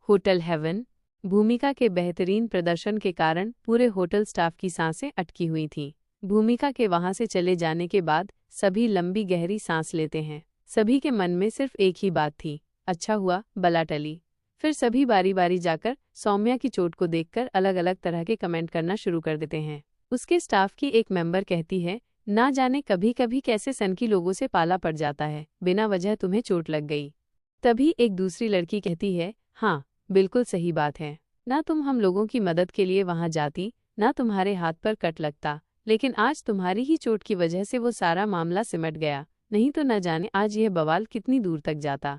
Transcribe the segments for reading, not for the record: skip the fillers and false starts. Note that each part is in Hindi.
Hotel haven. भूमिका के बेहतरीन प्रदर्शन के कारण पूरे होटल स्टाफ की सांसें अटकी हुई थीं। भूमिका के वहां से चले जाने के बाद सभी लंबी गहरी सांस लेते हैं। सभी के मन में सिर्फ एक ही बात थी, अच्छा हुआ बला टली। फिर सभी बारी बारी जाकर सौम्या की चोट को देखकर अलग अलग तरह के कमेंट करना शुरू कर देते हैं। उसके स्टाफ की एक मेंबर कहती है, ना जाने कभी कभी कैसे सनकी लोगों से पाला पड़ जाता है, बिना वजह तुम्हें चोट लग गई। तभी एक दूसरी लड़की कहती है, हाँ बिल्कुल सही बात है, ना तुम हम लोगों की मदद के लिए वहां जाती, ना तुम्हारे हाथ पर कट लगता, लेकिन आज तुम्हारी ही चोट की वजह से वो सारा मामला सिमट गया, नहीं तो न जाने आज यह बवाल कितनी दूर तक जाता।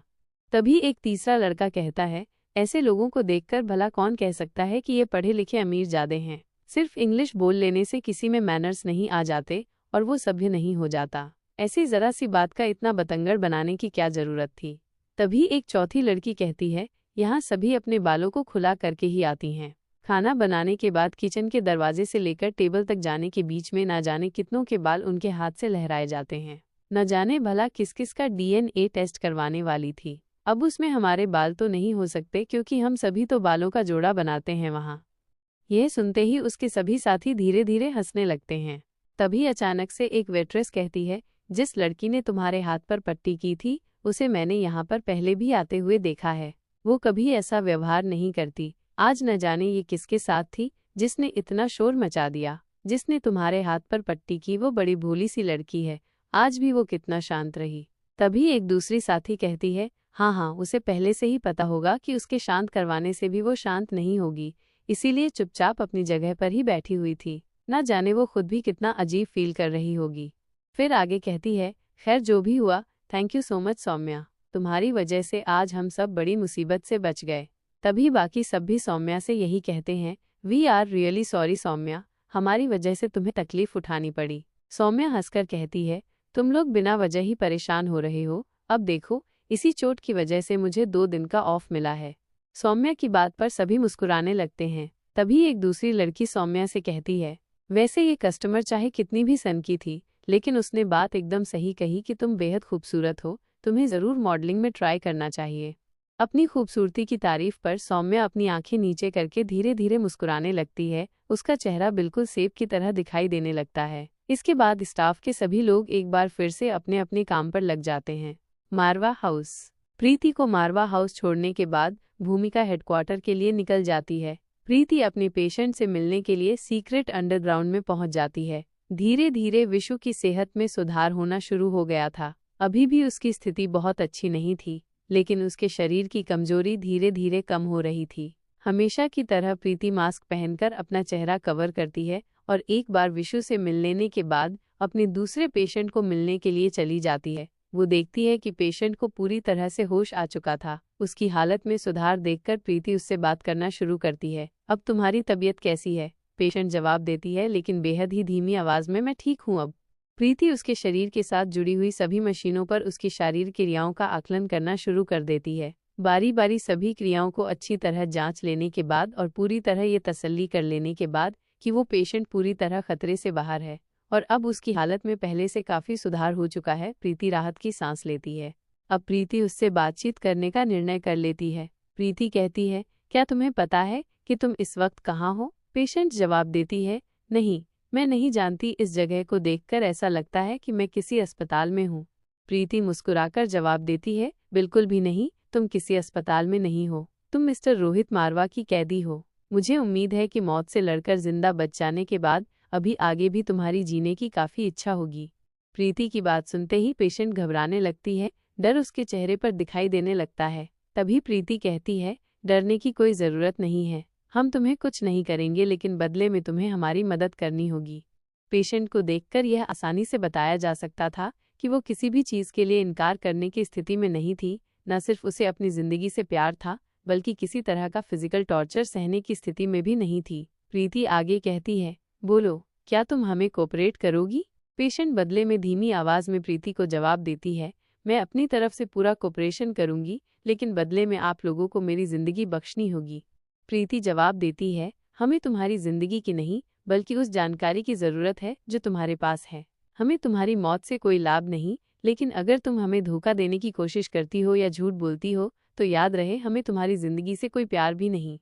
तभी एक तीसरा लड़का कहता है, ऐसे लोगों को देखकर भला कौन कह सकता है कि ये पढ़े लिखे अमीर ज़्यादे हैं। सिर्फ इंग्लिश बोल लेने से किसी में मैनर्स नहीं आ जाते और वो सभ्य नहीं हो जाता। ऐसी जरा सी बात का इतना बतंगड़ बनाने की क्या जरूरत थी। तभी एक चौथी लड़की कहती है, यहाँ सभी अपने बालों को खुला करके ही आती हैं। खाना बनाने के बाद किचन के दरवाजे से लेकर टेबल तक जाने के बीच में ना जाने कितनों के बाल उनके हाथ से लहराए जाते हैं। न जाने भला किस किस का DNA टेस्ट करवाने वाली थी। अब उसमें हमारे बाल तो नहीं हो सकते क्योंकि हम सभी तो बालों का जोड़ा बनाते हैं वहाँ। यह सुनते ही उसके सभी साथी धीरे धीरे हंसने लगते हैं। तभी अचानक से एक वेट्रेस कहती है, जिस लड़की ने तुम्हारे हाथ पर पट्टी की थी उसे मैंने यहाँ पर पहले भी आते हुए देखा है। वो कभी ऐसा व्यवहार नहीं करती। आज न जाने ये किसके साथ थी जिसने इतना शोर मचा दिया। जिसने तुम्हारे हाथ पर पट्टी की वो बड़ी भोली सी लड़की है, आज भी वो कितना शांत रही। तभी एक दूसरी साथी कहती है, हाँ, उसे पहले से ही पता होगा कि उसके शांत करवाने से भी वो शांत नहीं होगी, इसीलिए चुपचाप अपनी जगह पर ही बैठी हुई थी। ना जाने वो खुद भी कितना अजीब फील कर रही होगी। फिर आगे कहती है, खैर जो भी हुआ, thank you so much Saumya, तुम्हारी वजह से आज हम सब बड़ी मुसीबत से बच गए। तभी बाकी सब भी सौम्या से यही कहते हैं, we are really sorry Saumya, हमारी वजह से तुम्हें तकलीफ उठानी पड़ी। सौम्या हंसकर कहती है, तुम लोग बिना वजह ही परेशान हो रहे हो, अब देखो इसी चोट की वजह से मुझे 2 दिन का ऑफ मिला है। सौम्या की बात पर सभी मुस्कुराने लगते हैं। तभी एक दूसरी लड़की सौम्या से कहती है, वैसे ये कस्टमर चाहे कितनी भी सनकी थी, लेकिन उसने बात एकदम सही कही कि तुम बेहद खूबसूरत हो, तुम्हें ज़रूर मॉडलिंग में ट्राई करना चाहिए। अपनी खूबसूरती की तारीफ पर सौम्या अपनी आंखें नीचे करके धीरे धीरे मुस्कुराने लगती है। उसका चेहरा बिल्कुल सेब की तरह दिखाई देने लगता है। इसके बाद स्टाफ के सभी लोग एक बार फिर से अपने अपने काम पर लग जाते हैं। मारवा हाउस। प्रीति को मारवा हाउस छोड़ने के बाद भूमिका हेडक्वार्टर के लिए निकल जाती है। प्रीति अपने पेशेंट से मिलने के लिए सीक्रेट अंडरग्राउंड में पहुंच जाती है। धीरे धीरे विशु की सेहत में सुधार होना शुरू हो गया था। अभी भी उसकी स्थिति बहुत अच्छी नहीं थी, लेकिन उसके शरीर की कमजोरी धीरे धीरे कम हो रही थी। हमेशा की तरह प्रीति मास्क पहनकर अपना चेहरा कवर करती है और एक बार विशु से मिल लेने के बाद अपने दूसरे पेशेंट को मिलने के लिए चली जाती है। वो देखती है कि पेशेंट को पूरी तरह से होश आ चुका था। उसकी हालत में सुधार देखकर प्रीति उससे बात करना शुरू करती है। अब तुम्हारी तबीयत कैसी है? पेशेंट जवाब देती है, लेकिन बेहद ही धीमी आवाज में, मैं ठीक हूँ अब। प्रीति उसके शरीर के साथ जुड़ी हुई सभी मशीनों पर उसकी शारीरिक क्रियाओं का आकलन करना शुरू कर देती है। बारी बारी सभी क्रियाओं को अच्छी तरह जांच लेने के बाद और पूरी तरह ये तसल्ली कर लेने के बाद कि वो पेशेंट पूरी तरह खतरे से बाहर है और अब उसकी हालत में पहले से काफ़ी सुधार हो चुका है, प्रीति राहत की सांस लेती है। अब प्रीति उससे बातचीत करने का निर्णय कर लेती है। प्रीति कहती है, क्या तुम्हें पता है कि तुम इस वक्त कहाँ हो? पेशेंट जवाब देती है, नहीं, मैं नहीं जानती, इस जगह को देखकर ऐसा लगता है कि मैं किसी अस्पताल में हूँ। प्रीति मुस्कुराकर जवाब देती है, बिल्कुल भी नहीं, तुम किसी अस्पताल में नहीं हो, तुम मिस्टर रोहित मारवा की कैदी हो। मुझे उम्मीद है कि मौत से लड़कर जिंदा बच जाने के बाद अभी आगे भी तुम्हारी जीने की काफ़ी इच्छा होगी। प्रीति की बात सुनते ही पेशेंट घबराने लगती है, डर उसके चेहरे पर दिखाई देने लगता है। तभी प्रीति कहती है, डरने की कोई ज़रूरत नहीं है, हम तुम्हें कुछ नहीं करेंगे, लेकिन बदले में तुम्हें हमारी मदद करनी होगी। पेशेंट को देखकर यह आसानी से बताया जा सकता था कि वो किसी भी चीज़ के लिए इनकार करने की स्थिति में नहीं थी। न सिर्फ उसे अपनी ज़िंदगी से प्यार था, बल्कि किसी तरह का फिजिकल टॉर्चर सहने की स्थिति में भी नहीं थी। प्रीति आगे कहती है, बोलो, क्या तुम हमें कोऑपरेट करोगी? पेशेंट बदले में धीमी आवाज़ में प्रीति को जवाब देती है, मैं अपनी तरफ से पूरा कोऑपरेशन करूंगी, लेकिन बदले में आप लोगों को मेरी ज़िंदगी बख्शनी होगी। प्रीति जवाब देती है, हमें तुम्हारी ज़िंदगी की नहीं, बल्कि उस जानकारी की ज़रूरत है जो तुम्हारे पास है। हमें तुम्हारी मौत से कोई लाभ नहीं, लेकिन अगर तुम हमें धोखा देने की कोशिश करती हो या झूठ बोलती हो तो याद रहे हमें तुम्हारी जिंदगी से कोई प्यार भी नहीं।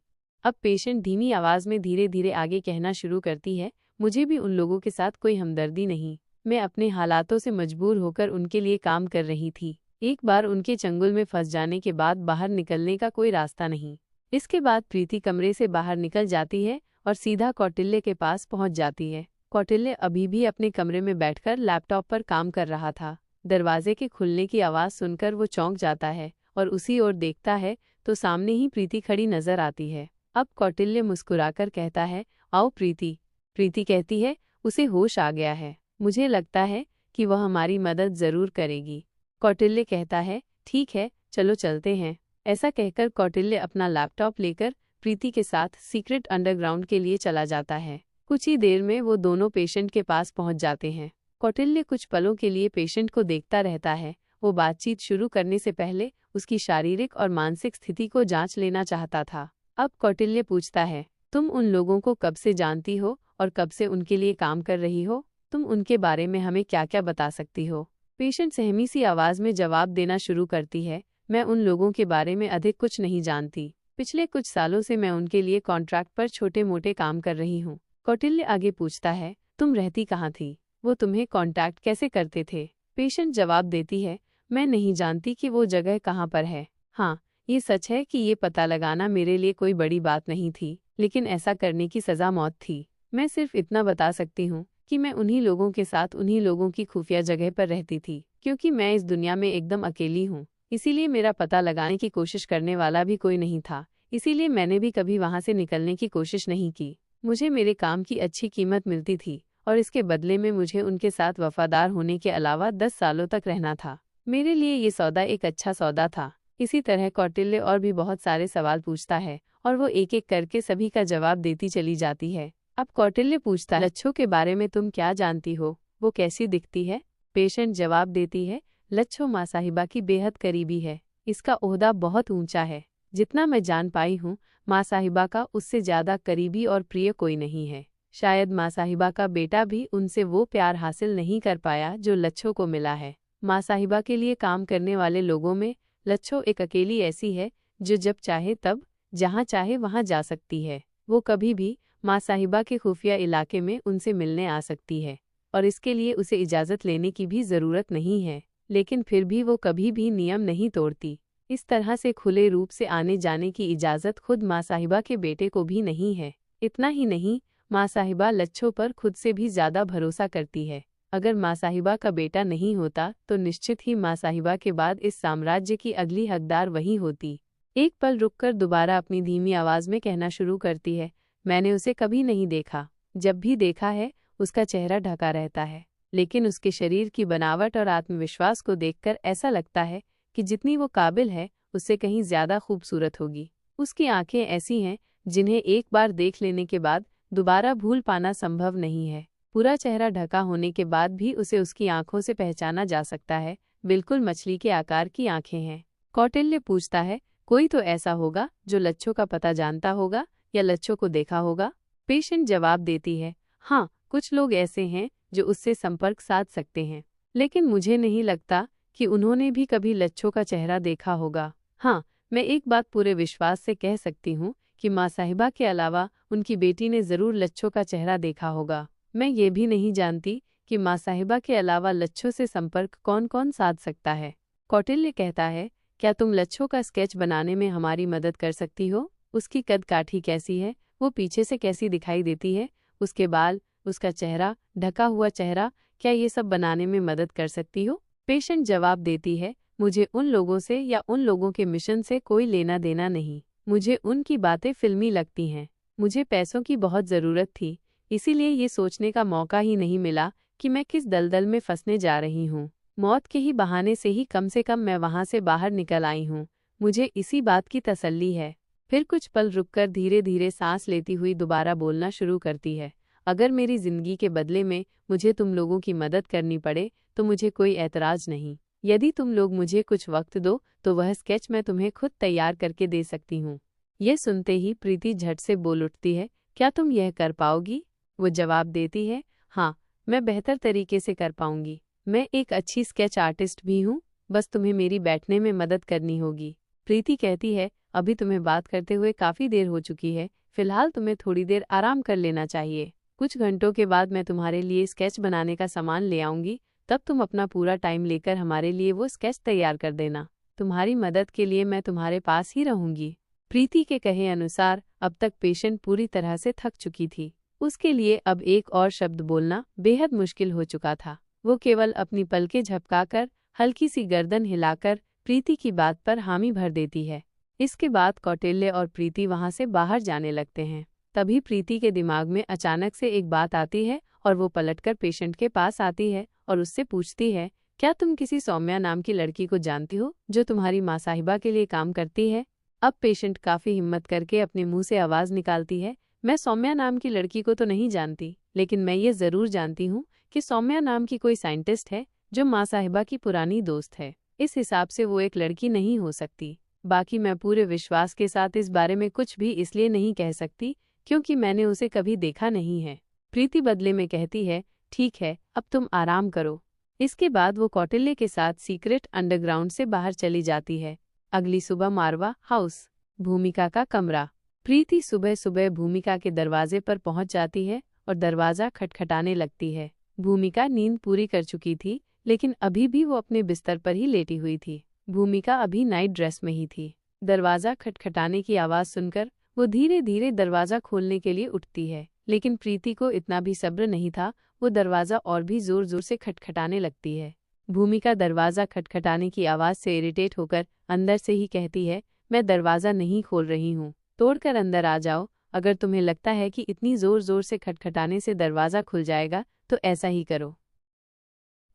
अब पेशेंट धीमी आवाज में धीरे धीरे आगे कहना शुरू करती है, मुझे भी उन लोगों के साथ कोई हमदर्दी नहीं। मैं अपने हालातों से मजबूर होकर उनके लिए काम कर रही थी। एक बार उनके चंगुल में फंस जाने के बाद बाहर निकलने का कोई रास्ता नहीं। इसके बाद प्रीति कमरे से बाहर निकल जाती है और सीधा कौटिल्य के पास पहुंच जाती है। कौटिल्य अभी भी अपने कमरे में बैठकर लैपटॉप पर काम कर रहा था। दरवाजे के खुलने की आवाज़ सुनकर वो चौंक जाता है और उसी ओर देखता है तो सामने ही प्रीति खड़ी नजर आती है। अब कौटिल्य मुस्कुराकर कहता है, आओ प्रीति। प्रीति कहती है, उसे होश आ गया है, मुझे लगता है कि वह हमारी मदद ज़रूर करेगी। कौटिल्य कहता है, ठीक है, चलो चलते हैं। ऐसा कहकर कौटिल्य अपना लैपटॉप लेकर प्रीति के साथ सीक्रेट अंडरग्राउंड के लिए चला जाता है। कुछ ही देर में वो दोनों पेशेंट के पास पहुंच जाते हैं। कौटिल्य कुछ पलों के लिए पेशेंट को देखता रहता है। वो बातचीत शुरू करने से पहले उसकी शारीरिक और मानसिक स्थिति को जांच लेना चाहता था। अब कौटिल्य पूछता है, तुम उन लोगों को कब से जानती हो और कब से उनके लिए काम कर रही हो? तुम उनके बारे में हमें क्या क्या बता सकती हो? पेशेंट सहमी सी आवाज में जवाब देना शुरू करती है, मैं उन लोगों के बारे में अधिक कुछ नहीं जानती। पिछले कुछ सालों से मैं उनके लिए कॉन्ट्रैक्ट पर छोटे मोटे काम कर रही हूँ। कौटिल्य आगे पूछता है, तुम रहती कहाँ थी? वो तुम्हें कॉन्टैक्ट कैसे करते थे? पेशेंट जवाब देती है, मैं नहीं जानती कि वो जगह कहाँ पर है। हाँ, ये सच है कि ये पता लगाना मेरे लिए कोई बड़ी बात नहीं थी, लेकिन ऐसा करने की सज़ा मौत थी। मैं सिर्फ इतना बता सकती हूँ कि मैं उन्हीं लोगों के साथ उन्हीं लोगों की खुफिया जगह पर रहती थी। क्योंकि मैं इस दुनिया में एकदम अकेली हूँ, इसीलिए मेरा पता लगाने की कोशिश करने वाला भी कोई नहीं था। इसीलिए मैंने भी कभी वहाँ से निकलने की कोशिश नहीं की। मुझे मेरे काम की अच्छी कीमत मिलती थी और इसके बदले में मुझे उनके साथ वफादार होने के अलावा 10 सालों तक रहना था। मेरे लिए ये सौदा एक अच्छा सौदा था। इसी तरह कौटिल्य और भी बहुत सारे सवाल पूछता है और वो एक एक करके सभी का जवाब देती चली जाती है। अब कौटिल्य पूछता है, लच्छो के बारे में तुम क्या जानती हो? वो कैसी दिखती है? पेशेंट जवाब देती है, लच्छो माँ साहिबा की बेहद करीबी है। इसका ओहदा बहुत ऊंचा है। जितना मैं जान पाई हूँ, माँ साहिबा का उससे ज़्यादा करीबी और प्रिय कोई नहीं है। शायद माँ साहिबा का बेटा भी उनसे वो प्यार हासिल नहीं कर पाया जो लच्छो को मिला है। माँ साहिबा के लिए काम करने वाले लोगों में लच्छो एक अकेली ऐसी है जो जब चाहे तब, जहाँ चाहे वहाँ जा सकती है। वो कभी भी माँ साहिबा के खुफिया इलाके में उनसे मिलने आ सकती है और इसके लिए उसे इजाज़त लेने की भी ज़रूरत नहीं है, लेकिन फिर भी वो कभी भी नियम नहीं तोड़ती। इस तरह से खुले रूप से आने जाने की इजाज़त खुद माँ साहिबा के बेटे को भी नहीं है। इतना ही नहीं, माँ साहिबा लच्छो पर खुद से भी ज़्यादा भरोसा करती है। अगर माँ साहिबा का बेटा नहीं होता तो निश्चित ही माँ साहिबा के बाद इस साम्राज्य की अगली हकदार वही होती। एक पल रुककर दोबारा अपनी धीमी आवाज़ में कहना शुरू करती है, मैंने उसे कभी नहीं देखा। जब भी देखा है उसका चेहरा ढका रहता है, लेकिन उसके शरीर की बनावट और आत्मविश्वास को देखकर ऐसा लगता है कि जितनी वो काबिल है उससे कहीं ज़्यादा खूबसूरत होगी। उसकी आंखें ऐसी हैं जिन्हें एक बार देख लेने के बाद दोबारा भूल पाना संभव नहीं है। पूरा चेहरा ढका होने के बाद भी उसे उसकी आंखों से पहचाना जा सकता है। बिल्कुल मछली के आकार की आंखें हैं। कौटिल्य पूछता है, कोई तो ऐसा होगा जो लच्छो का पता जानता होगा या लच्छो को देखा होगा? पेशेंट जवाब देती है, हाँ, कुछ लोग ऐसे हैं जो उससे संपर्क साध सकते हैं, लेकिन मुझे नहीं लगता कि उन्होंने भी कभी लच्छो का चेहरा देखा होगा। हाँ, मैं एक बात पूरे विश्वास से कह सकती हूँ कि माँ साहिबा के अलावा उनकी बेटी ने ज़रूर लच्छो का चेहरा देखा होगा। मैं ये भी नहीं जानती कि माँ साहिबा के अलावा लच्छो से संपर्क कौन कौन साध सकता है। कौटिल्य कहता है, क्या तुम लच्छो का स्केच बनाने में हमारी मदद कर सकती हो? उसकी कद काठी कैसी है? वो पीछे से कैसी दिखाई देती है? उसके बाल, उसका चेहरा, ढका हुआ चेहरा, क्या ये सब बनाने में मदद कर सकती हो? पेशेंट जवाब देती है, मुझे उन लोगों से या उन लोगों के मिशन से कोई लेना देना नहीं। मुझे उनकी बातें फिल्मी लगती हैं। मुझे पैसों की बहुत ज़रूरत थी, इसीलिए ये सोचने का मौका ही नहीं मिला कि मैं किस दलदल में फंसने जा रही हूँ। मौत के ही बहाने से कम मैं वहाँ से बाहर निकल आई हूँ। मुझे इसी बात की तसल्ली है। फिर कुछ पल रुककर धीरे धीरे सांस लेती हुई दोबारा बोलना शुरू करती है, अगर मेरी ज़िंदगी के बदले में मुझे तुम लोगों की मदद करनी पड़े तो मुझे कोई ऐतराज़ नहीं। यदि तुम लोग मुझे कुछ वक्त दो तो वह स्केच मैं तुम्हें खुद तैयार करके दे सकती हूँ। यह सुनते ही प्रीति झट से बोल उठती है, क्या तुम यह कर पाओगी? वो जवाब देती है, हाँ, मैं बेहतर तरीके से कर पाऊंगी। मैं एक अच्छी स्केच आर्टिस्ट भी हूँ, बस तुम्हें मेरी बैठने में मदद करनी होगी। प्रीति कहती है, अभी तुम्हें बात करते हुए काफी देर हो चुकी है, फिलहाल तुम्हें थोड़ी देर आराम कर लेना चाहिए। कुछ घंटों के बाद मैं तुम्हारे लिए स्केच बनाने का सामान ले आऊंगी, तब तुम अपना पूरा टाइम लेकर हमारे लिए वो स्केच तैयार कर देना। तुम्हारी मदद के लिए मैं तुम्हारे पास ही रहूंगी। प्रीति के कहे अनुसार अब तक पेशेंट पूरी तरह से थक चुकी थी। उसके लिए अब एक और शब्द बोलना बेहद मुश्किल हो चुका था। वो केवल अपनी पलकें झपकाकर, हल्की सी गर्दन हिलाकर प्रीति की बात पर हामी भर देती है। इसके बाद कौटिल्य और प्रीति वहां से बाहर जाने लगते हैं। तभी प्रीति के दिमाग में अचानक से एक बात आती है और वो पलटकर पेशेंट के पास आती है और उससे पूछती है, क्या तुम किसी सौम्या नाम की लड़की को जानती हो जो तुम्हारी माँ साहिबा के लिए काम करती है? अब पेशेंट काफी हिम्मत करके अपने मुंह से आवाज निकालती है, मैं सौम्या नाम की लड़की को तो नहीं जानती, लेकिन मैं ये जरूर जानती हूँ कि सौम्या नाम की कोई साइंटिस्ट है जो माँ साहिबा की पुरानी दोस्त है। इस हिसाब से वो एक लड़की नहीं हो सकती। बाकी मैं पूरे विश्वास के साथ इस बारे में कुछ भी इसलिए नहीं कह सकती क्योंकि मैंने उसे कभी देखा नहीं है। प्रीति बदले में कहती है, ठीक है, अब तुम आराम करो। इसके बाद वो कौटिल्य के साथ सीक्रेट अंडरग्राउंड से बाहर चली जाती है। अगली सुबह मारवा हाउस, भूमिका का कमरा। प्रीति सुबह सुबह भूमिका के दरवाजे पर पहुंच जाती है और दरवाजा खटखटाने लगती है। भूमिका नींद पूरी कर चुकी थी, लेकिन अभी भी वो अपने बिस्तर पर ही लेटी हुई थी। भूमिका अभी नाइट ड्रेस में ही थी। दरवाजा खटखटाने की आवाज सुनकर वो धीरे धीरे दरवाजा खोलने के लिए उठती है, लेकिन प्रीति को इतना भी सब्र नहीं था। वो दरवाजा और भी जोर जोर से खटखटाने लगती है। भूमिका दरवाजा खटखटाने की आवाज से इरिटेट होकर अंदर से ही कहती है, मैं दरवाजा नहीं खोल रही हूँ, तोड़कर अंदर आ जाओ। अगर तुम्हें लगता है कि इतनी जोर जोर से खटखटाने से दरवाजा खुल जाएगा तो ऐसा ही करो।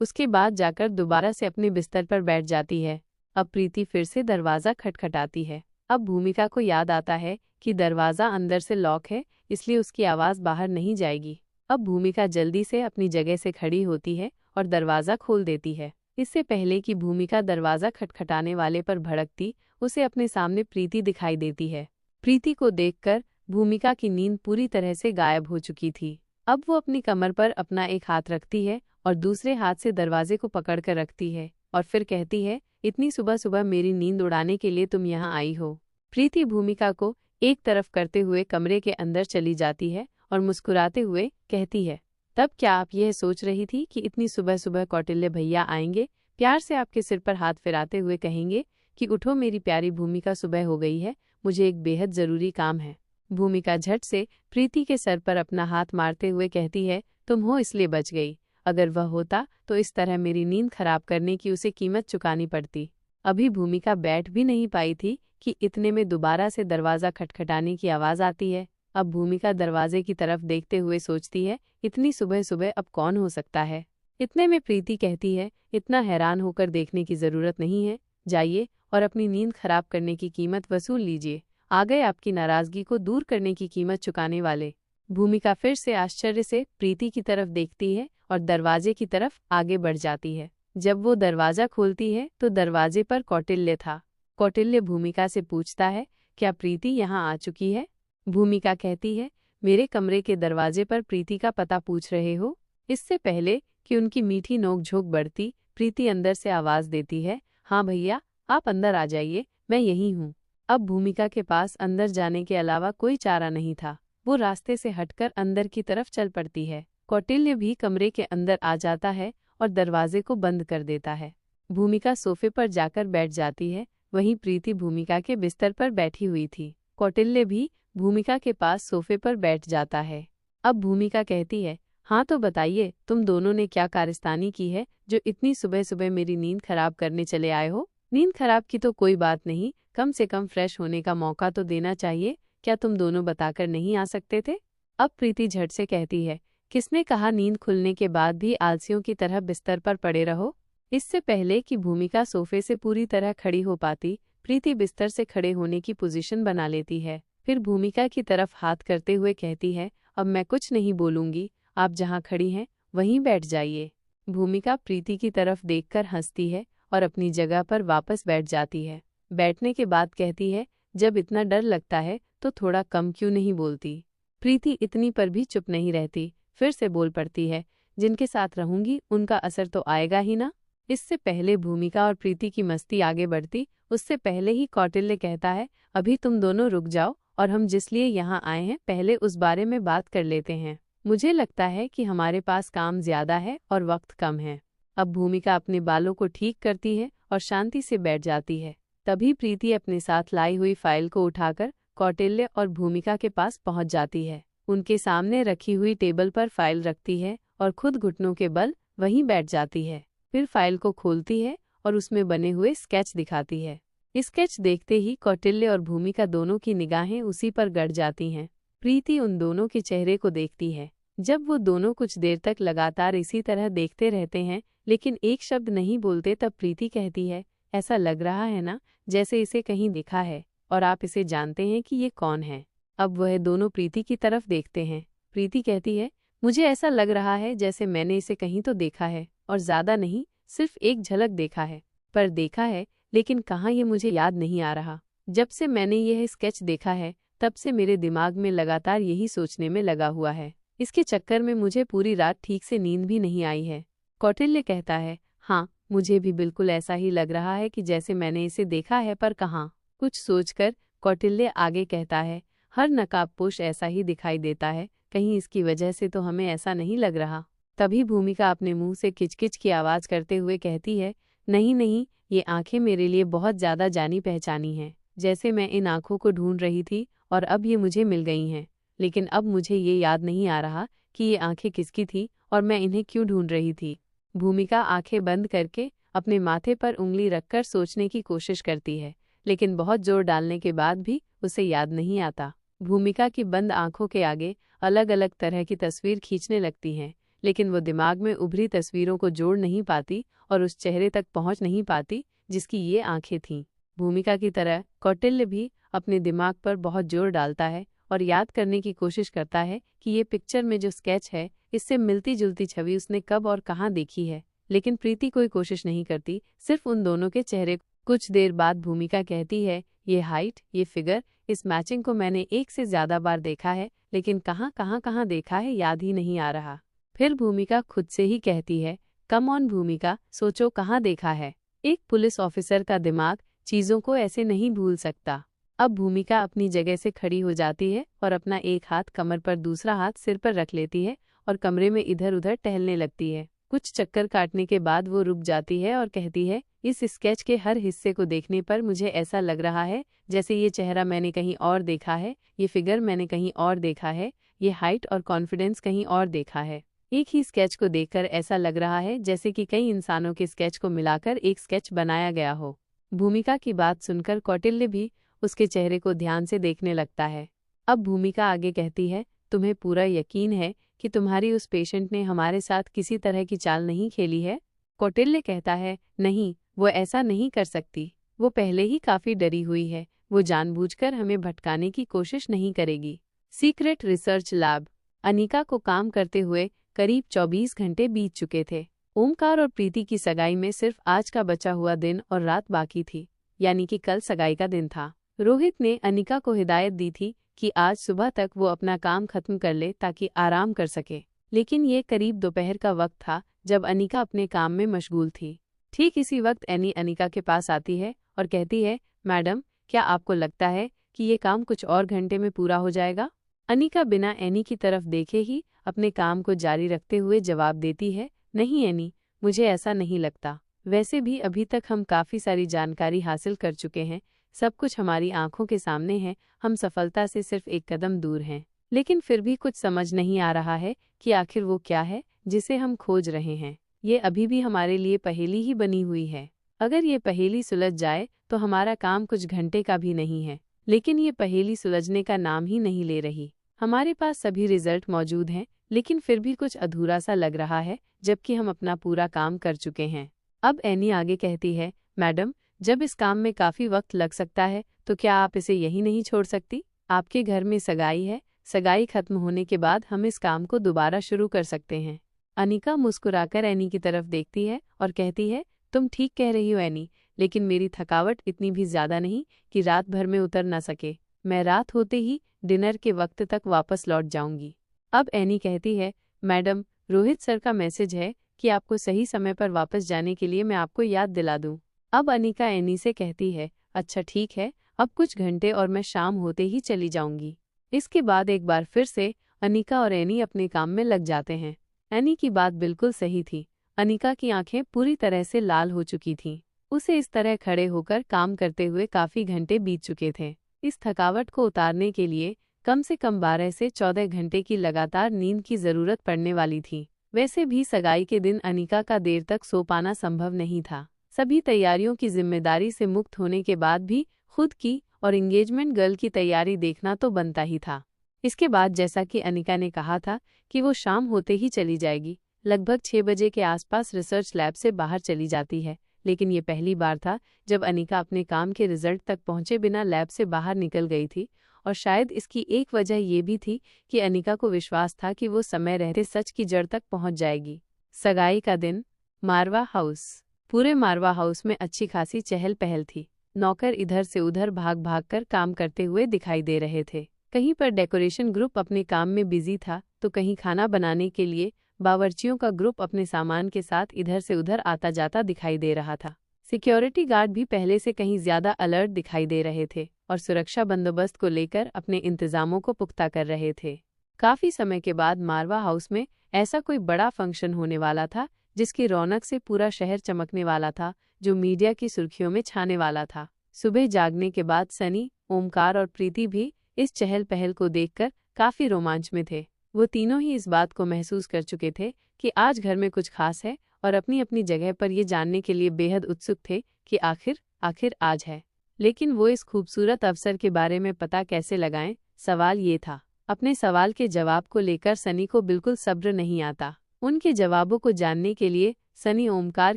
उसके बाद जाकर दोबारा से अपने बिस्तर पर बैठ जाती है। अब प्रीति फिर से दरवाजा खटखटाती है। अब भूमिका को याद आता है कि दरवाजा अंदर से लॉक है, इसलिए उसकी आवाज बाहर नहीं जाएगी। अब भूमिका जल्दी से अपनी जगह से खड़ी होती है और दरवाजा खोल देती है। इससे पहले कि भूमिका दरवाजा खटखटाने वाले पर भड़कती, उसे अपने सामने प्रीति दिखाई देती है। प्रीति को देखकर भूमिका की नींद पूरी तरह से गायब हो चुकी थी। अब वो अपनी कमर पर अपना एक हाथ रखती है और दूसरे हाथ से दरवाजे को पकड़कर रखती है और फिर कहती है, इतनी सुबह सुबह मेरी नींद उड़ाने के लिए तुम यहाँ आई हो। प्रीति भूमिका को एक तरफ करते हुए कमरे के अंदर चली जाती है और मुस्कुराते हुए कहती है, तब क्या आप यह सोच रही थी कि इतनी सुबह सुबह कौटिल्य भैया आएंगे, प्यार से आपके सिर पर हाथ फिराते हुए कहेंगे कि उठो मेरी प्यारी भूमिका, सुबह हो गई है, मुझे एक बेहद जरूरी काम है। भूमिका झट से प्रीति के सर पर अपना हाथ मारते हुए कहती है, तुम हो इसलिए बच गई, अगर वह होता तो इस तरह मेरी नींद खराब करने की उसे कीमत चुकानी पड़ती। अभी भूमिका बैठ भी नहीं पाई थी कि इतने में दोबारा से दरवाजा खटखटाने की आवाज आती है। अब भूमिका दरवाजे की तरफ देखते हुए सोचती है, इतनी सुबह सुबह अब कौन हो सकता है। इतने में प्रीति कहती है, इतना हैरान होकर देखने की जरूरत नहीं है, जाइए और अपनी नींद खराब करने की कीमत वसूल लीजिए। आ गए आपकी नाराजगी को दूर करने की कीमत चुकाने वाले। भूमिका फिर से आश्चर्य से प्रीति की तरफ देखती है और दरवाजे की तरफ आगे बढ़ जाती है। जब वो दरवाजा खोलती है तो दरवाजे पर कौटिल्य था। कौटिल्य भूमिका से पूछता है, क्या प्रीति यहाँ आ चुकी है? भूमिका कहती है, मेरे कमरे के दरवाजे पर प्रीति का पता पूछ रहे हो? इससे पहले कि उनकी मीठी नोक-झोंक बढ़ती, प्रीति अंदर से आवाज देती है, हाँ भैया, आप अंदर आ जाइए, मैं यही हूँ। अब भूमिका के पास अंदर जाने के अलावा कोई चारा नहीं था। वो रास्ते से हटकर अंदर की तरफ चल पड़ती है। कौटिल्य भी कमरे के अंदर आ जाता है और दरवाजे को बंद कर देता है। भूमिका सोफे पर जाकर बैठ जाती है। वहीं प्रीति भूमिका के बिस्तर पर बैठी हुई थी। कौटिल्य भी भूमिका के पास सोफे पर बैठ जाता है। अब भूमिका कहती है, हाँ तो बताइए, तुम दोनों ने क्या कारस्तानी की है जो इतनी सुबह सुबह मेरी नींद खराब करने चले आए हो? नींद खराब की तो कोई बात नहीं, कम से कम फ्रेश होने का मौका तो देना चाहिए। क्या तुम दोनों बताकर नहीं आ सकते थे? अब प्रीति झट से कहती है, किसने कहा नींद खुलने के बाद भी आलसियों की तरह बिस्तर पर पड़े रहो? इससे पहले कि भूमिका सोफे से पूरी तरह खड़ी हो पाती, प्रीति बिस्तर से खड़े होने की पोजीशन बना लेती है। फिर भूमिका की तरफ हाथ करते हुए कहती है, अब मैं कुछ नहीं बोलूंगी, आप जहाँ खड़ी हैं वहीं बैठ जाइए। भूमिका प्रीति की तरफ देखकर हंसती है और अपनी जगह पर वापस बैठ जाती है। बैठने के बाद कहती है, जब इतना डर लगता है तो थोड़ा कम क्यों नहीं बोलती? प्रीति इतनी पर भी चुप नहीं रहती, फिर से बोल पड़ती है, जिनके साथ रहूंगी उनका असर तो आएगा ही ना। इससे पहले भूमिका और प्रीति की मस्ती आगे बढ़ती, उससे पहले ही कौटिल्य कहता है, अभी तुम दोनों रुक जाओ और हम जिस लिए यहाँ आए हैं पहले उस बारे में बात कर लेते हैं। मुझे लगता है कि हमारे पास काम ज्यादा है और वक्त कम है। अब भूमिका अपने बालों को ठीक करती है और शांति से बैठ जाती है। तभी प्रीति अपने साथ लाई हुई फाइल को उठाकर कौटिल्य और भूमिका के पास पहुंच जाती है। उनके सामने रखी हुई टेबल पर फाइल रखती है और खुद घुटनों के बल वहीं बैठ जाती है। फिर फाइल को खोलती है और उसमें बने हुए स्केच दिखाती है। स्केच देखते ही कौटिल्य और भूमिका दोनों की निगाहें उसी पर गड़ जाती हैं। प्रीति उन दोनों के चेहरे को देखती है। जब वो दोनों कुछ देर तक लगातार इसी तरह देखते रहते हैं लेकिन एक शब्द नहीं बोलते, तब प्रीति कहती है, ऐसा लग रहा है ना जैसे इसे कहीं देखा है और आप इसे जानते हैं कि ये कौन है। अब वह दोनों प्रीति की तरफ देखते हैं। प्रीति कहती है, मुझे ऐसा लग रहा है जैसे मैंने इसे कहीं तो देखा है, और ज्यादा नहीं, सिर्फ एक झलक देखा है, पर देखा है लेकिन कहाँ ये मुझे याद नहीं आ रहा। जब से मैंने यह स्केच देखा है तब से मेरे दिमाग में लगातार यही सोचने में लगा हुआ है। इसके चक्कर में मुझे पूरी रात ठीक से नींद भी नहीं आई है। कौटिल्य कहता है, हाँ, मुझे भी बिल्कुल ऐसा ही लग रहा है कि जैसे मैंने इसे देखा है, पर कहाँ। कुछ सोचकर कौटिल्य आगे कहता है, हर नकाबपोश ऐसा ही दिखाई देता है, कहीं इसकी वजह से तो हमें ऐसा नहीं लग रहा। तभी भूमिका अपने मुंह से किचकिच की आवाज करते हुए कहती है, नहीं नहीं, ये आंखें मेरे लिए बहुत ज्यादा जानी पहचानी हैं, जैसे मैं इन आंखों को ढूंढ रही थी और अब ये मुझे मिल गई हैं। लेकिन अब मुझे ये याद नहीं आ रहा कि ये आंखें किसकी थी और मैं इन्हें क्यों ढूंढ रही थी। भूमिका आंखें बंद करके अपने माथे पर उंगली रखकर सोचने की कोशिश करती है, लेकिन बहुत जोर डालने के बाद भी उसे याद नहीं आता। भूमिका की बंद आंखों के आगे अलग अलग तरह की तस्वीर खींचने लगती हैं, लेकिन वो दिमाग में उभरी तस्वीरों को जोड़ नहीं पाती और उस चेहरे तक पहुंच नहीं पाती जिसकी ये आंखें थीं। भूमिका की तरह कौटिल्य भी अपने दिमाग पर बहुत जोर डालता है और याद करने की कोशिश करता है कि ये पिक्चर में जो स्केच है इससे मिलती जुलती छवि उसने कब और कहाँ देखी है, लेकिन प्रीति कोई कोशिश नहीं करती, सिर्फ उन दोनों के चेहरे। कुछ देर बाद भूमिका कहती है, ये हाइट, ये फिगर, इस मैचिंग को मैंने एक से ज्यादा बार देखा है, लेकिन कहाँ देखा है याद ही नहीं आ रहा। फिर भूमिका खुद से ही कहती है, कम ऑन भूमिका, सोचो कहाँ देखा है। एक पुलिस ऑफिसर का दिमाग चीजों को ऐसे नहीं भूल सकता। अब भूमिका अपनी जगह से खड़ी हो जाती है और अपना एक हाथ कमर पर, दूसरा हाथ सिर पर रख लेती है और कमरे में इधर उधर टहलने लगती है। कुछ चक्कर काटने के बाद वो रुक जाती है और कहती है, इस स्केच के हर हिस्से को देखने पर मुझे ऐसा लग रहा है जैसे ये चेहरा मैंने कहीं और देखा है, ये फिगर मैंने कहीं और देखा है, ये हाइट और कॉन्फिडेंस कहीं और देखा है। एक ही स्केच को देखकर ऐसा लग रहा है जैसे कि कई इंसानों के स्केच को मिलाकर एक स्केच बनाया गया हो। भूमिका की बात सुनकर कौटिल्य भी उसके चेहरे को ध्यान से देखने लगता है। अब भूमिका आगे कहती है, तुम्हें पूरा यकीन है कि तुम्हारी उस पेशेंट ने हमारे साथ किसी तरह की चाल नहीं खेली है? कौटिल्य कहता है, नहीं, वो ऐसा नहीं कर सकती। वो पहले ही काफी डरी हुई है, वो जानबूझकर हमें भटकाने की कोशिश नहीं करेगी। Secret research lab. अनिका को काम करते हुए करीब 24 घंटे बीत चुके थे। ओमकार और प्रीति की सगाई में सिर्फ आज का बचा हुआ दिन और रात बाकी थी, यानी कि कल सगाई का दिन था। रोहित ने अनिका को हिदायत दी थी कि आज सुबह तक वो अपना काम खत्म कर ले ताकि आराम कर सके, लेकिन ये करीब दोपहर का वक्त था जब अनिका अपने काम में मशगूल थी। ठीक इसी वक्त एनी अनिका के पास आती है और कहती है, मैडम, क्या आपको लगता है कि ये काम कुछ और घंटे में पूरा हो जाएगा? अनिका बिना एनी की तरफ देखे ही अपने काम को जारी रखते हुए जवाब देती है, नहीं एनी, मुझे ऐसा नहीं लगता। वैसे भी अभी तक हम काफ़ी सारी जानकारी हासिल कर चुके हैं, सब कुछ हमारी आंखों के सामने है, हम सफलता से सिर्फ एक कदम दूर हैं। लेकिन फिर भी कुछ समझ नहीं आ रहा है कि आखिर वो क्या है जिसे हम खोज रहे हैं। ये अभी भी हमारे लिए पहेली ही बनी हुई है। अगर ये पहेली सुलझ जाए तो हमारा काम कुछ घंटे का भी नहीं है, लेकिन ये पहेली सुलझने का नाम ही नहीं ले रही। हमारे पास सभी रिजल्ट मौजूद हैं, लेकिन फिर भी कुछ अधूरा सा लग रहा है, जबकि हम अपना पूरा काम कर चुके हैं। अब एनी आगे कहती है, मैडम, जब इस काम में काफ़ी वक्त लग सकता है तो क्या आप इसे यही नहीं छोड़ सकती? आपके घर में सगाई है, सगाई खत्म होने के बाद हम इस काम को दोबारा शुरू कर सकते हैं। अनिका मुस्कुराकर एनी की तरफ देखती है और कहती है, तुम ठीक कह रही हो एनी, लेकिन मेरी थकावट इतनी भी ज़्यादा नहीं कि रात भर में उतर न सके। मैं रात होते ही डिनर के वक्त तक वापस लौट जाऊंगी। अब एनी कहती है, मैडम, रोहित सर का मैसेज है कि आपको सही समय पर वापस जाने के लिए मैं आपको याद दिला दूं। अब अनिका एनी से कहती है, अच्छा ठीक है, अब कुछ घंटे और मैं शाम होते ही चली जाऊंगी। इसके बाद एक बार फिर से अनिका और एनी अपने काम में लग जाते हैं। एनी की बात बिल्कुल सही थी। अनिका की आंखें पूरी तरह से लाल हो चुकी थीं। उसे इस तरह खड़े होकर काम करते हुए काफी घंटे बीत चुके थे। इस थकावट को उतारने के लिए कम से कम 12 से 14 घंटे की लगातार नींद की जरूरत पड़ने वाली थी। वैसे भी सगाई के दिन अनिका का देर तक सो पाना संभव नहीं था। सभी तैयारियों की जिम्मेदारी से मुक्त होने के बाद भी खुद की और एंगेजमेंट गर्ल की तैयारी देखना तो बनता ही था। इसके बाद जैसा कि अनिका ने कहा था कि वो शाम होते ही चली जाएगी, लगभग 6 बजे के आसपास रिसर्च लैब से बाहर चली जाती है। लेकिन ये पहली बार था जब अनिका अपने काम के रिजल्ट तक पहुंचे बिना लैब से बाहर निकल गई थी, और शायद इसकी एक वजह ये भी थी कि अनिका को विश्वास था कि वो समय रहते सच की जड़ तक पहुंच जाएगी। सगाई का दिन, मारवा हाउस। पूरे मारवा हाउस में अच्छी खासी चहल पहल थी। नौकर इधर से उधर भाग भाग कर काम करते हुए दिखाई दे रहे थे। कहीं पर डेकोरेशन ग्रुप अपने काम में बिजी था, तो कहीं खाना बनाने के लिए बावर्चियों का ग्रुप अपने सामान के साथ इधर से उधर आता जाता दिखाई दे रहा था। सिक्योरिटी गार्ड भी पहले से कहीं ज्यादा अलर्ट दिखाई दे रहे थे और सुरक्षा बंदोबस्त को लेकर अपने इंतजामों को पुख्ता कर रहे थे। काफी समय के बाद मारवा हाउस में ऐसा कोई बड़ा फंक्शन होने वाला था जिसकी रौनक से पूरा शहर चमकने वाला था, जो मीडिया की सुर्खियों में छाने वाला था। सुबह जागने के बाद सनी, ओमकार और प्रीति भी इस चहल पहल को देखकर काफी रोमांच में थे। वो तीनों ही इस बात को महसूस कर चुके थे कि आज घर में कुछ खास है और अपनी अपनी जगह पर ये जानने के लिए बेहद उत्सुक थे कि आखिर आज है। लेकिन वो इस खूबसूरत अवसर के बारे में पता कैसे लगाएं, सवाल ये था। अपने सवाल के जवाब को लेकर सनी को बिल्कुल सब्र नहीं आता। उनके जवाबों को जानने के लिए सनी ओमकार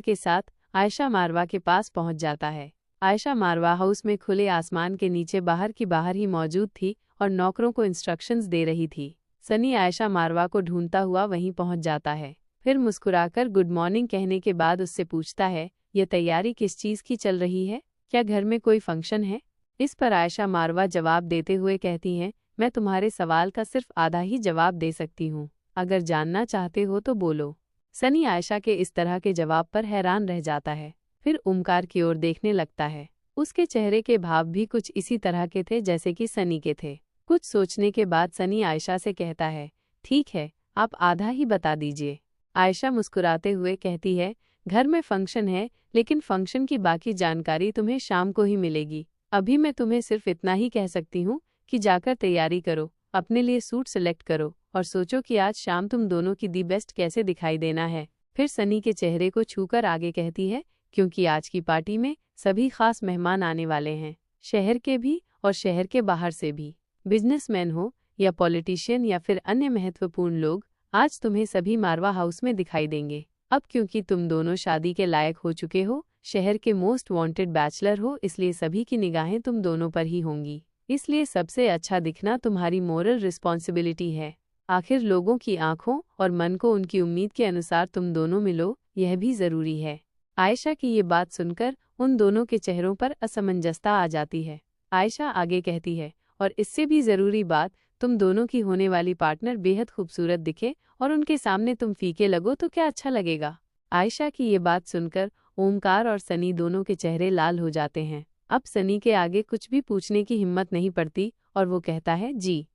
के साथ आयशा मारवा के पास पहुंच जाता है। आयशा मारवा हाउस में खुले आसमान के नीचे बाहर की बाहर ही मौजूद थी और नौकरों को इंस्ट्रक्शंस दे रही थी। सनी आयशा मारवा को ढूंढता हुआ वहीं पहुंच जाता है। फिर मुस्कुराकर गुड मॉर्निंग कहने के बाद उससे पूछता है, ये तैयारी किस चीज़ की चल रही है? क्या घर में कोई फंक्शन है? इस पर आयशा मारवा जवाब देते हुए कहती हैं, मैं तुम्हारे सवाल का सिर्फ आधा ही जवाब दे सकती हूँ, अगर जानना चाहते हो तो बोलो। सनी आयशा के इस तरह के जवाब पर हैरान रह जाता है। फिर ओमकार की ओर देखने लगता है। उसके चेहरे के भाव भी कुछ इसी तरह के थे जैसे कि सनी के थे। कुछ सोचने के बाद सनी आयशा से कहता है, ठीक है, आप आधा ही बता दीजिए। आयशा मुस्कुराते हुए कहती है, घर में फंक्शन है, लेकिन फंक्शन की बाकी जानकारी तुम्हें शाम को ही मिलेगी। अभी मैं तुम्हें सिर्फ इतना ही कह सकती हूँ कि जाकर तैयारी करो, अपने लिए सूट सिलेक्ट करो और सोचो कि आज शाम तुम दोनों की दी बेस्ट कैसे दिखाई देना है। फिर सनी के चेहरे को छूकर आगे कहती है, क्योंकि आज की पार्टी में सभी खास मेहमान आने वाले हैं, शहर के भी और शहर के बाहर से भी। बिजनेसमैन हो या पॉलिटिशियन या फिर अन्य महत्वपूर्ण लोग, आज तुम्हें सभी मारवा हाउस में दिखाई देंगे। अब क्योंकि तुम दोनों शादी के लायक हो चुके हो, शहर के मोस्ट वांटेड बैचलर हो, इसलिए सभी की निगाहें तुम दोनों पर ही होंगी। इसलिए सबसे अच्छा दिखना तुम्हारी मोरल रिस्पॉन्सिबिलिटी है। आखिर लोगों की आंखों और मन को उनकी उम्मीद के अनुसार तुम दोनों मिलो, यह भी जरूरी है। आयशा की ये बात सुनकर उन दोनों के चेहरों पर असमंजसता आ जाती है। आयशा आगे कहती है, और इससे भी जरूरी बात, तुम दोनों की होने वाली पार्टनर बेहद खूबसूरत दिखे और उनके सामने तुम फीके लगो तो क्या अच्छा लगेगा। आयशा की ये बात सुनकर ओमकार और सनी दोनों के चेहरे लाल हो जाते हैं। अब सनी के आगे कुछ भी पूछने की हिम्मत नहीं पड़ती और वो कहता है, जी।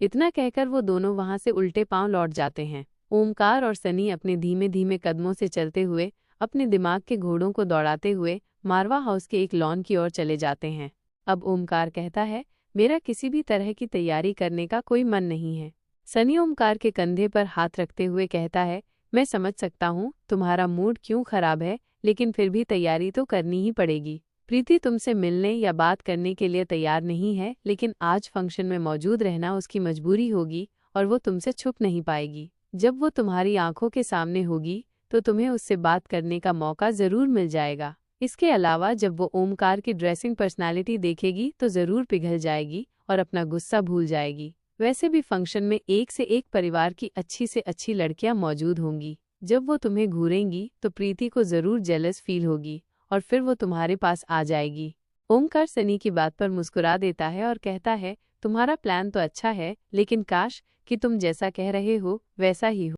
इतना कहकर वो दोनों वहां से उल्टे पांव लौट जाते हैं। ओमकार और सनी अपने धीमे धीमे कदमों से चलते हुए, अपने दिमाग के घोड़ों को दौड़ाते हुए मारवा हाउस के एक लॉन की ओर चले जाते हैं। अब ओमकार कहता है, मेरा किसी भी तरह की तैयारी करने का कोई मन नहीं है। सनी ओमकार के कंधे पर हाथ रखते हुए कहता है, मैं समझ सकता हूँ तुम्हारा मूड क्यों खराब है, लेकिन फिर भी तैयारी तो करनी ही पड़ेगी। प्रीति तुमसे मिलने या बात करने के लिए तैयार नहीं है, लेकिन आज फंक्शन में मौजूद रहना उसकी मजबूरी होगी और वो तुमसे छुप नहीं पाएगी। जब वो तुम्हारी आंखों के सामने होगी तो तुम्हें उससे बात करने का मौका जरूर मिल जाएगा। इसके अलावा जब वो ओमकार की ड्रेसिंग पर्सनालिटी देखेगी तो जरूर पिघल जाएगी और अपना गुस्सा भूल जाएगी। वैसे भी फंक्शन में एक से एक परिवार की अच्छी से अच्छी लड़कियां मौजूद होंगी। जब वो तुम्हें घूरेंगी तो प्रीति को जरूर जेलस फील होगी और फिर वो तुम्हारे पास आ जाएगी। ओमकार सनी की बात पर मुस्कुरा देता है और कहता है, तुम्हारा प्लान तो अच्छा है, लेकिन काश कि तुम जैसा कह रहे हो वैसा ही हो।